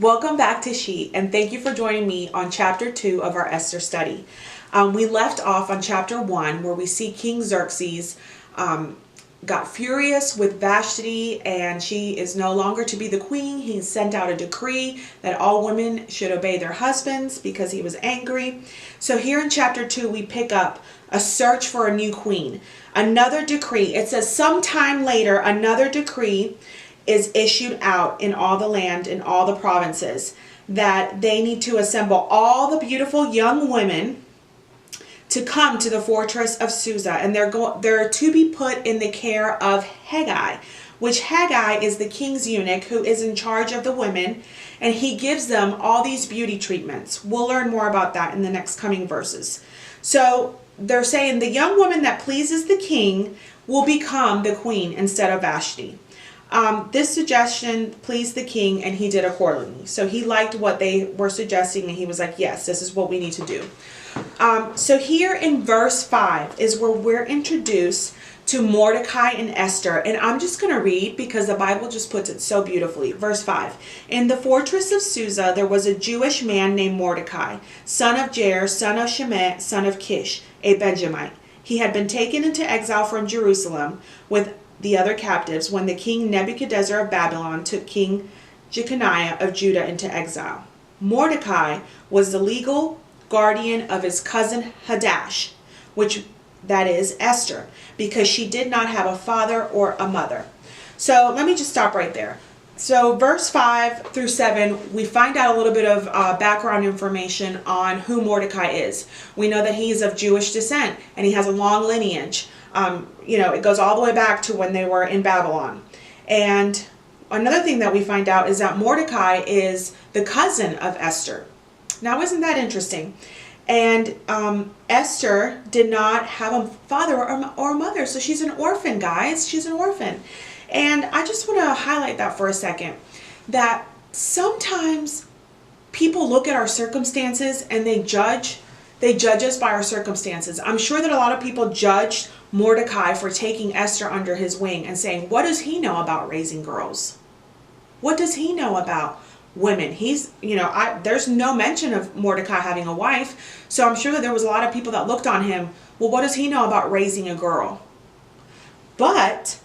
Welcome back to She, and thank you for joining me on chapter 2 of our Esther study. We left off on chapter 1 where we see King Xerxes got furious with Vashti, and she is no longer to be the queen. He sent out a decree that all women should obey their husbands because he was angry. So here in chapter 2 we pick up a search for a new queen. Another decree. It says sometime later another decree is issued out in all the land, in all the provinces, that they need to assemble all the beautiful young women to come to the fortress of Susa, and they're to be put in the care of Haggai, which Haggai is the king's eunuch who is in charge of the women, and he gives them all these beauty treatments. We'll learn more about that in the next coming verses. So they're saying the young woman that pleases the king will become the queen instead of Vashti. This suggestion pleased the king, and he did accordingly. So he liked what they were suggesting, and he was like, yes, this is what we need to do. So here in verse 5 is where we're introduced to Mordecai and Esther. And I'm just going to read because the Bible just puts it so beautifully. Verse 5. In the fortress of Susa there was a Jewish man named Mordecai, son of Jair, son of Shimei, son of Kish, a Benjamite. He had been taken into exile from Jerusalem with the other captives when the king Nebuchadnezzar of Babylon took King Jeconiah of Judah into exile. Mordecai was the legal guardian of his cousin Hadash, which that is Esther, because she did not have a father or a mother. So let me just stop right there. So verse 5 through 7, we find out a little bit of background information on who Mordecai is. We know that he is of Jewish descent, and he has a long lineage. It goes all the way back to when they were in Babylon. And another thing that we find out is that Mordecai is the cousin of Esther. Now, isn't that interesting? And Esther did not have a father or a mother, so she's an orphan, guys. She's an orphan. And I just want to highlight that for a second, that sometimes people look at our circumstances and they judge us by our circumstances. I'm sure that a lot of people judged Mordecai for taking Esther under his wing and saying, what does he know about raising girls? What does he know about women? There's no mention of Mordecai having a wife, so I'm sure that there was a lot of people that looked on him, well, what does he know about raising a girl? But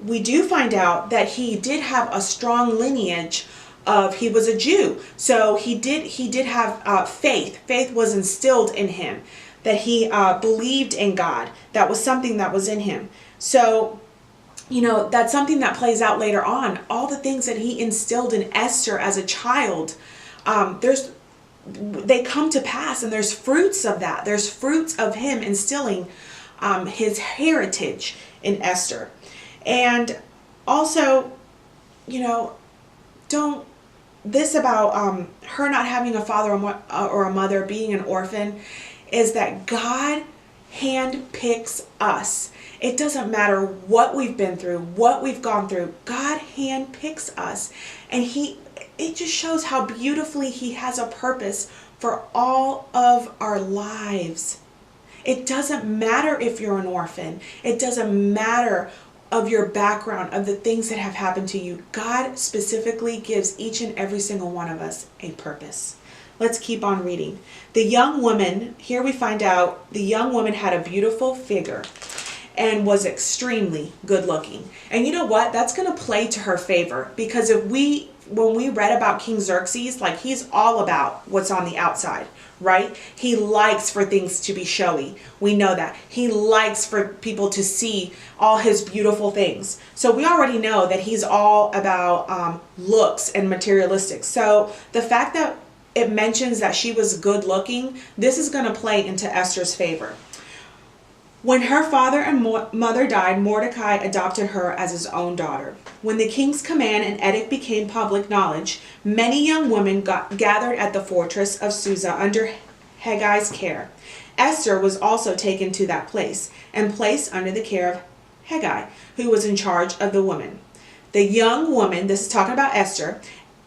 we do find out that he did have a strong lineage of, he was a Jew, so he did have faith. Faith was instilled in him, that he believed in God. That was something that was in him. So that's something that plays out later on. All the things that he instilled in Esther as a child, they come to pass, and there's fruits of that. There's fruits of him instilling his heritage in Esther. And also, this about her not having a father or a mother, being an orphan, is that God handpicks us. It doesn't matter what we've been through, what we've gone through. God handpicks us, and it just shows how beautifully he has a purpose for all of our lives. It doesn't matter if you're an orphan. It doesn't matter of your background, of the things that have happened to you. God specifically gives each and every single one of us a purpose. Let's keep on reading. The young woman, here we find out the young woman had a beautiful figure and was extremely good looking. And you know what? That's going to play to her favor, because when we read about King Xerxes, he's all about what's on the outside, right? He likes for things to be showy. We know that. He likes for people to see all his beautiful things. So we already know that he's all about looks and materialistic. So the fact that it mentions that she was good looking, this is going to play into Esther's favor. When her father and mother died, Mordecai adopted her as his own daughter. When the king's command and edict became public knowledge, many young women gathered at the fortress of Susa under Haggai's care. Esther was also taken to that place and placed under the care of Haggai, who was in charge of the women. The young woman, this is talking about Esther.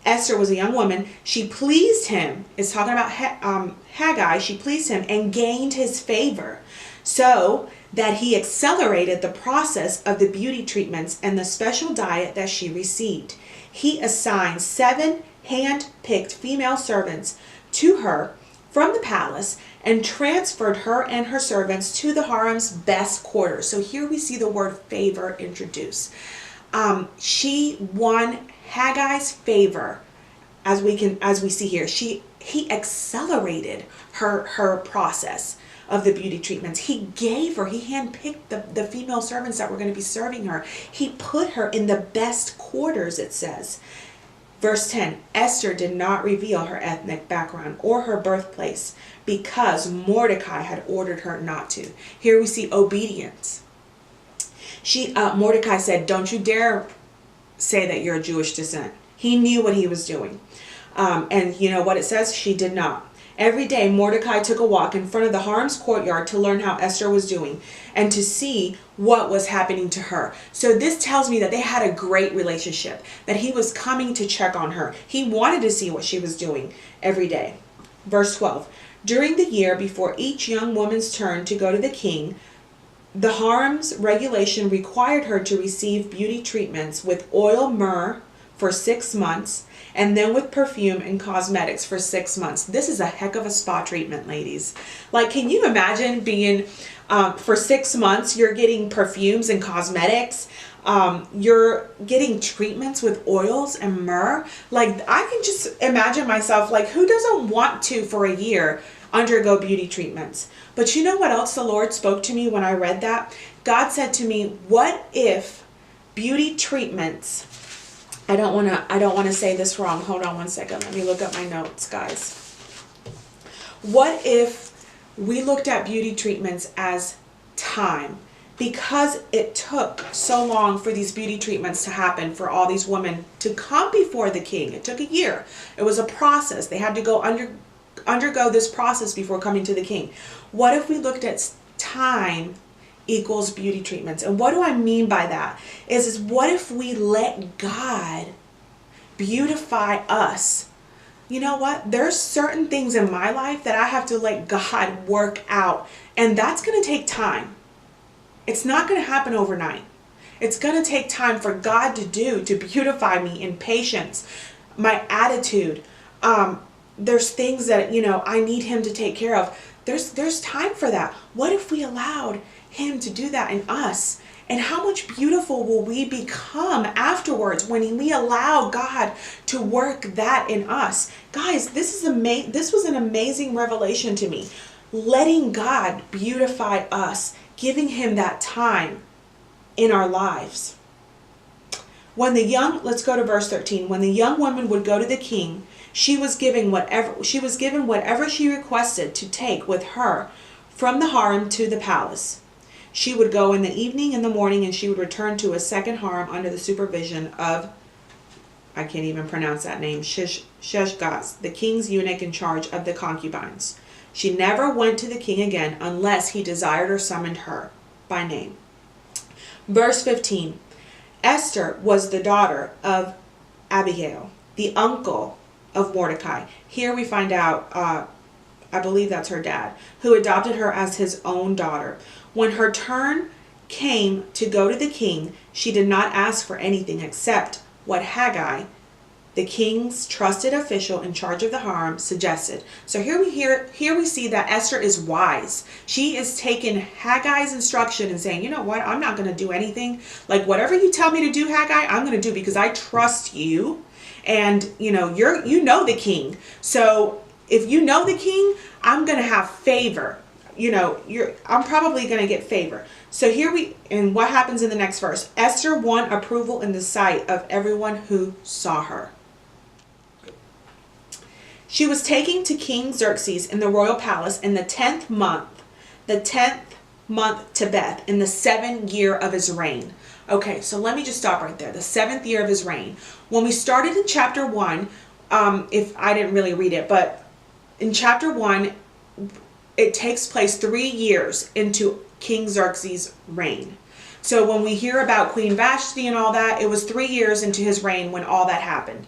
Esther was a young woman. She pleased him. It's talking about Haggai. She pleased him and gained his favor, so that he accelerated the process of the beauty treatments and the special diet that she received. He assigned 7 hand-picked female servants to her from the palace and transferred her and her servants to the harem's best quarters. So here we see the word favor introduced. She won Haggai's favor, as we see here. He accelerated her process of the beauty treatments. He handpicked the female servants that were going to be serving her. He put her in the best quarters, it says. Verse 10, Esther did not reveal her ethnic background or her birthplace because Mordecai had ordered her not to. Here we see obedience. Mordecai said, don't you dare say that you're of Jewish descent. He knew what he was doing. And you know what it says? She did not. Every day, Mordecai took a walk in front of the harem's courtyard to learn how Esther was doing and to see what was happening to her. So this tells me that they had a great relationship, that he was coming to check on her. He wanted to see what she was doing every day. Verse 12, during the year before each young woman's turn to go to the king, the harem's regulation required her to receive beauty treatments with oil myrrh for 6 months, and then with perfume and cosmetics for 6 months. This is a heck of a spa treatment, ladies. Like, can you imagine being, for 6 months, you're getting perfumes and cosmetics, you're getting treatments with oils and myrrh? Like, I can just imagine myself, like, who doesn't want to, for a year, undergo beauty treatments? But you know what else the Lord spoke to me when I read that? God said to me, what if beauty treatments, I don't want to say this wrong. Hold on one second. Let me look up my notes, guys. What if we looked at beauty treatments as time? Because it took so long for these beauty treatments to happen, for all these women to come before the king. It took a year. It was a process. They had to go undergo this process before coming to the king. What if we looked at time equals beauty treatments? And what do I mean by that? Is what if we let God beautify us? You know what? There's certain things in my life that I have to let God work out. And that's going to take time. It's not going to happen overnight. It's going to take time for God to beautify me in patience, my attitude. There's things that, I need him to take care of. There's time for that. What if we allowed him to do that in us? And how much beautiful will we become afterwards when we allow God to work that in us? Guys, this was an amazing revelation to me. Letting God beautify us, giving him that time in our lives. Let's go to verse 13. When the young woman would go to the king, she was given whatever she requested to take with her from the harem to the palace. She would go in the evening and the morning, and she would return to a second harem under the supervision of, I can't even pronounce that name, Sheshgaz, the king's eunuch in charge of the concubines. She never went to the king again unless he desired or summoned her by name. Verse 15, Esther was the daughter of Abihail, the uncle of Mordecai. Here we find out, I believe that's her dad, who adopted her as his own daughter. When her turn came to go to the king, she did not ask for anything except what Haggai, the king's trusted official in charge of the harem, suggested. So here we see that Esther is wise. She is taking Haggai's instruction and saying, you know what, I'm not going to do anything. Like, whatever you tell me to do, Haggai, I'm going to do, because I trust you. And you know the king. So if you know the king, I'm going to have favor. I'm probably going to get favor. So and what happens in the next verse? Esther won approval in the sight of everyone who saw her. She was taken to King Xerxes in the royal palace in the 10th month to Beth, in the 7th year of his reign. Okay, so let me just stop right there. The 7th year of his reign. When we started in chapter 1, if I didn't really read it, but in chapter 1, it takes place 3 years into King Xerxes' reign. So when we hear about Queen Vashti and all that, it was 3 years into his reign when all that happened.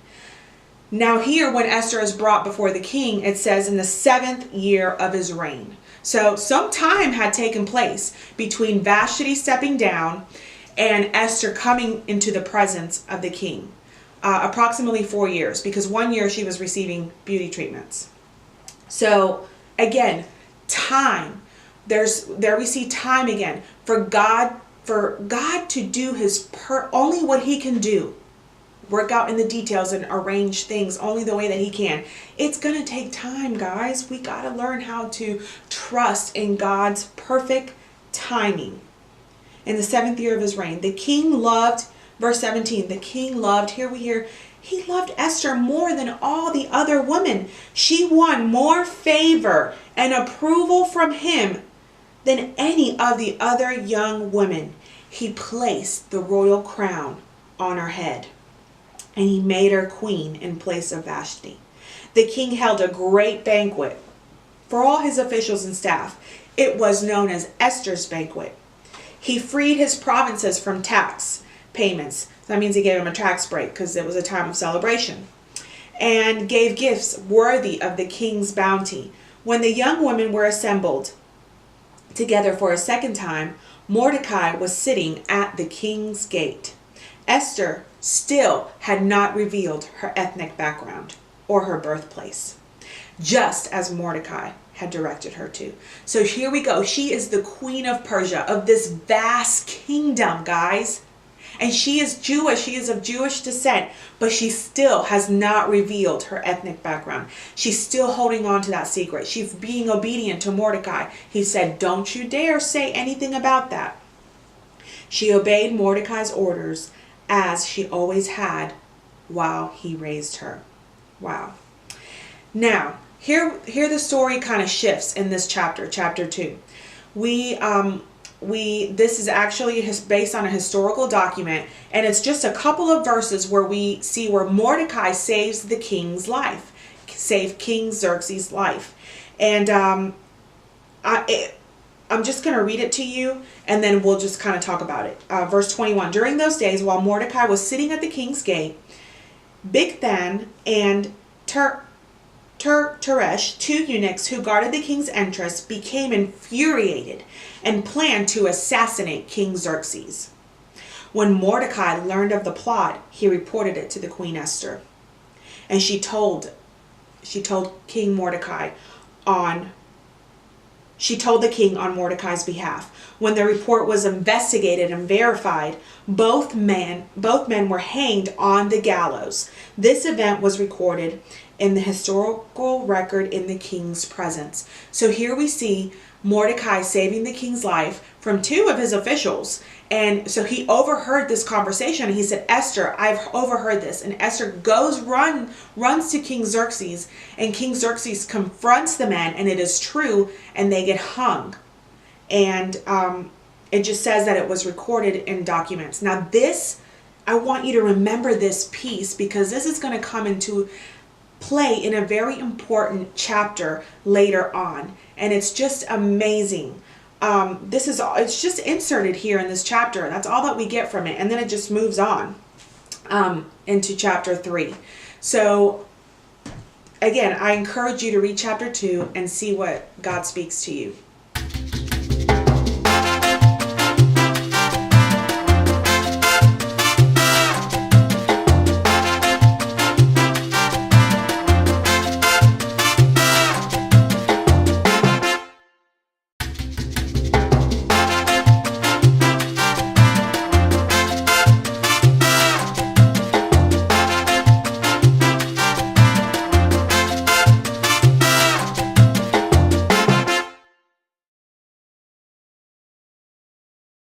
Now here, when Esther is brought before the king, it says in the 7th year of his reign. So some time had taken place between Vashti stepping down and Esther coming into the presence of the king. approximately 4 years, because 1 year she was receiving beauty treatments. So again, time. There we see time again for God to do his only what he can do. Work out in the details and arrange things only the way that he can. It's going to take time, guys. We got to learn how to trust in God's perfect timing. In the 7th year of his reign, the king loved, verse 17, the king loved, here we hear, he loved Esther more than all the other women. She won more favor and approval from him than any of the other young women. He placed the royal crown on her head, and he made her queen in place of Vashti. The king held a great banquet for all his officials and staff. It was known as Esther's banquet. He freed his provinces from tax payments. That means he gave them a tax break because it was a time of celebration. And gave gifts worthy of the king's bounty. When the young women were assembled together for a second time, Mordecai was sitting at the king's gate. Esther still had not revealed her ethnic background or her birthplace, just as Mordecai had directed her to. So here we go. She is the queen of Persia, of this vast kingdom, guys. And she is Jewish. She is of Jewish descent, but she still has not revealed her ethnic background. She's still holding on to that secret. She's being obedient to Mordecai. He said, don't you dare say anything about that. She obeyed Mordecai's orders as she always had while he raised her. Wow. Now, here the story kind of shifts in this chapter, chapter 2. This is actually based on a historical document, and it's just a couple of verses where we see where Mordecai saves the king's life, saved King Xerxes' life. And I'm just going to read it to you, and then we'll just kind of talk about it. Verse 21, during those days, while Mordecai was sitting at the king's gate, Bigthan and Teresh, 2 eunuchs who guarded the king's entrance, became infuriated and planned to assassinate King Xerxes. When Mordecai learned of the plot, he reported it to the Queen Esther. And she told King Mordecai she told the king on Mordecai's behalf. When the report was investigated and verified, both men were hanged on the gallows. This event was recorded in the historical record in the king's presence. So here we see Mordecai saving the king's life from 2 of his officials. And so he overheard this conversation, and he said, Esther, I've overheard this. And Esther runs to King Xerxes, and King Xerxes confronts the men, and it is true, and they get hung. And it just says that it was recorded in documents. Now this, I want you to remember this piece, because this is going to come into play in a very important chapter later on. And it's just amazing. It's just inserted here in this chapter. That's all that we get from it. And then it just moves on into chapter 3. So again, I encourage you to read chapter 2 and see what God speaks to you.